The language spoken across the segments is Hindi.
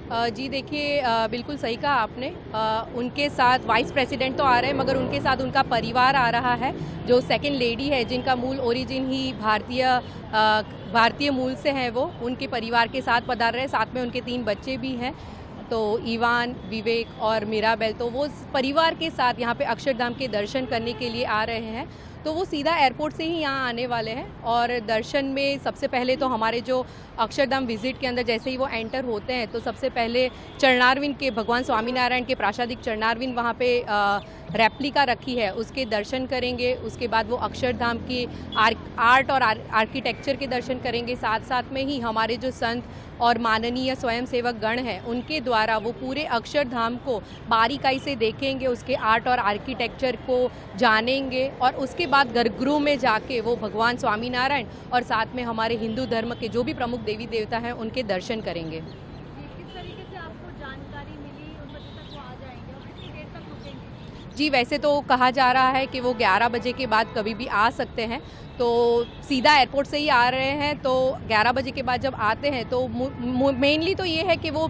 जी देखिए, बिल्कुल सही कहा आपने। उनके साथ वाइस प्रेसिडेंट तो आ रहे हैं, मगर उनके साथ उनका परिवार आ रहा है, जो सेकंड लेडी है, जिनका मूल ओरिजिन ही भारतीय मूल से है। वो उनके परिवार के साथ पधार रहे हैं, साथ में उनके 3 बच्चे भी हैं। तो इवान, विवेक और मिराबेल, तो वो परिवार के साथ यहाँ पे अक्षरधाम के दर्शन करने के लिए आ रहे हैं। तो वो सीधा एयरपोर्ट से ही यहाँ आने वाले हैं और दर्शन में सबसे पहले तो हमारे जो अक्षरधाम विजिट के अंदर जैसे ही वो एंटर होते हैं, तो सबसे पहले चरणारविंद के, भगवान स्वामीनारायण के प्रासादिक चरणारविंद वहाँ पे रेप्लिका रखी है, उसके दर्शन करेंगे। उसके बाद वो अक्षरधाम की आर्ट और आर्किटेक्चर के दर्शन करेंगे। साथ साथ में ही हमारे जो संत और माननीय स्वयंसेवक गण हैं, उनके द्वारा वो पूरे अक्षरधाम को बारीकाई से देखेंगे, उसके आर्ट और आर्किटेक्चर को जानेंगे और उसके बाद गर्भगृह में जाके वो भगवान स्वामीनारायण और साथ में हमारे हिंदू धर्म के जो भी प्रमुख देवी देवता हैं, उनके दर्शन करेंगे। किस तरीके से आपको जानकारी मिली उन बजे तक वो आ जाएंगे और कितनी देर तक रुकेंगे? जी, वैसे तो कहा जा रहा है कि वो 11 बजे के बाद कभी भी आ सकते हैं, तो सीधा एयरपोर्ट से ही आ रहे हैं। तो 11 बजे के बाद जब आते हैं तो मेनली तो ये है कि वो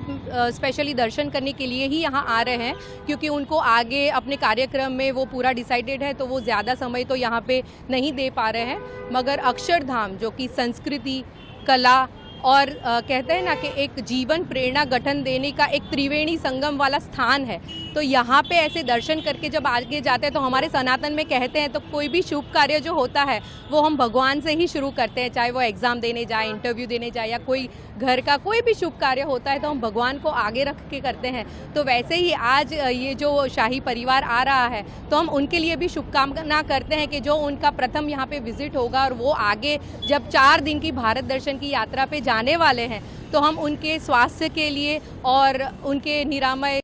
स्पेशली दर्शन करने के लिए ही यहाँ आ रहे हैं, क्योंकि उनको आगे अपने कार्यक्रम में वो पूरा डिसाइडेड है, तो वो ज़्यादा समय तो यहाँ पे नहीं दे पा रहे हैं। मगर अक्षरधाम जो कि संस्कृति, कला और कहते हैं ना कि एक जीवन प्रेरणा गठन देने का एक त्रिवेणी संगम वाला स्थान है, तो यहाँ पे ऐसे दर्शन करके जब आगे जाते हैं तो हमारे सनातन में कहते हैं, तो कोई भी शुभ कार्य जो होता है वो हम भगवान से ही शुरू करते हैं, चाहे वो एग्ज़ाम देने जाए, इंटरव्यू देने जाए या कोई घर का कोई भी शुभ कार्य होता है तो हम भगवान को आगे रख के करते हैं। तो वैसे ही आज ये जो शाही परिवार आ रहा है, तो हम उनके लिए भी शुभकामना करते हैं कि जो उनका प्रथम यहाँ पे विजिट होगा और वो आगे जब 4 दिन की भारत दर्शन की यात्रा पे जाने वाले हैं, तो हम उनके स्वास्थ्य के लिए और उनके निरामय